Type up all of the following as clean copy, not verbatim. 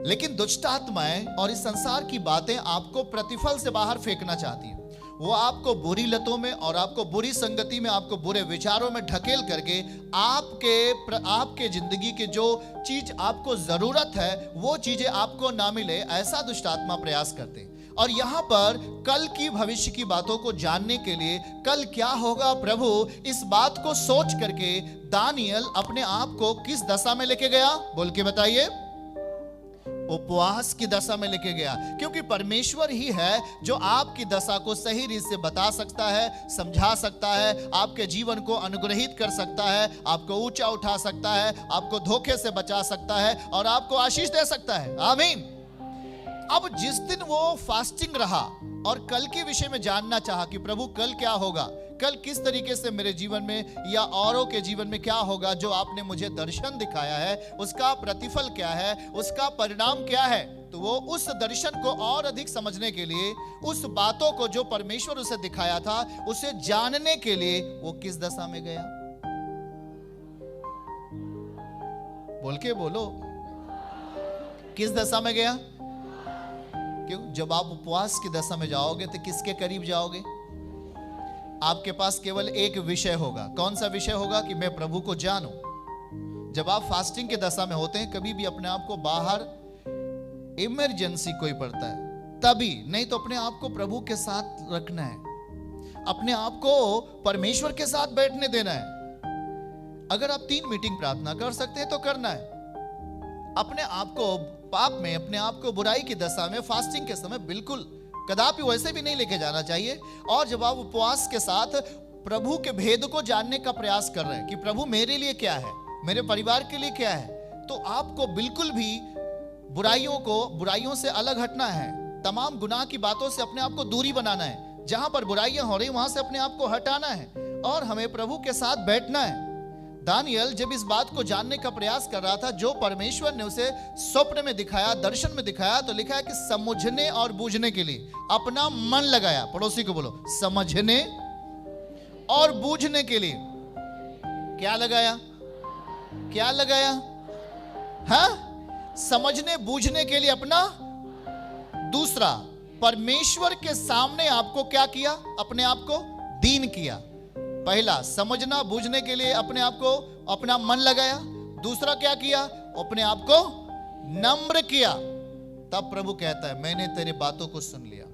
लेकिन दुष्ट आत्माएं और इस संसार की बातें आपको प्रतिफल से बाहर फेंकना चाहती हैं। वो आपको बुरी लतों में और आपको बुरी संगति में, आपको बुरे विचारों में ढकेल करके आपके जिंदगी के जो चीज आपको जरूरत है वो चीजें आपको ना मिले, ऐसा दुष्ट आत्मा प्रयास करते हैं। और यहां पर कल की भविष्य की बातों को जानने के लिए, कल क्या होगा प्रभु, इस बात को सोच करके दानियल अपने आप को किस दशा में लेके गया, बोल के बताइए। उपवास की दशा में लेके गया, क्योंकि परमेश्वर ही है जो आपकी दशा को सही रीत से बता सकता है, समझा सकता है, आपके जीवन को अनुग्रहित कर सकता है, आपको ऊंचा उठा सकता है, आपको धोखे से बचा सकता है और आपको आशीष दे सकता है। आमीन। अब जिस दिन वो फास्टिंग रहा और कल के विषय में जानना चाहा कि प्रभु कल क्या होगा, कल किस तरीके से मेरे जीवन में या औरों के जीवन में क्या होगा, जो आपने मुझे दर्शन दिखाया है उसका प्रतिफल क्या है, उसका परिणाम क्या है, तो वो उस दर्शन को और अधिक समझने के लिए, उस बातों को जो परमेश्वर उसे दिखाया था उसे जानने के लिए वो किस दशा में गया, बोल के बोलो, किस दशा में गया। क्यों? जब आप उपवास की दशा में जाओगे तो किसके करीब जाओगे? आपके पास केवल एक विषय होगा। कौन सा विषय होगा? कि मैं प्रभु को जानूं। जब आप फास्टिंग की दशा में होते हैं, कभी भी अपने आप को बाहर, इमरजेंसी कोई पड़ता है तभी, नहीं तो अपने आप को प्रभु के साथ रखना है, अपने आप को परमेश्वर के साथ बैठने देना है। अगर आप 3 मीटिंग प्रार्थना कर सकते हैं तो करना है। अपने आप को पाप में, अपने आप को बुराई की दशा में फास्टिंग के समय बिल्कुल कदापि वैसे भी नहीं लेके जाना चाहिए। और जब आप उपवास के साथ प्रभु के भेद को जानने का प्रयास कर रहे हैं कि प्रभु मेरे लिए क्या है, मेरे परिवार के लिए क्या है, तो आपको बिल्कुल भी बुराइयों से अलग हटना है। तमाम गुनाह की बातों से अपने आप को दूरी बनाना है। जहां पर बुराइयां हो रही वहां से अपने आप को हटाना है और हमें प्रभु के साथ बैठना है। दानियल जब इस बात को जानने का प्रयास कर रहा था, जो परमेश्वर ने उसे स्वप्न में दिखाया, दर्शन में दिखाया, तो लिखा है कि समझने और बूझने के लिए अपना मन लगाया। पड़ोसी को बोलो, समझने और बूझने के लिए क्या लगाया? क्या लगाया? हाँ, समझने बूझने के लिए अपना दूसरा, परमेश्वर के सामने आपको क्या किया? अपने आप को दीन किया। पहला, समझना बूझने के लिए अपने आप को, अपना मन लगाया। दूसरा क्या किया? अपने आप को नम्र किया। तब प्रभु कहता है, मैंने तेरे बातों को सुन लिया,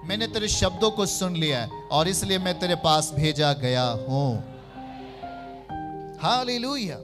मैंने तेरे शब्दों को सुन लिया है और इसलिए मैं तेरे पास भेजा गया हूं। हालेलुया।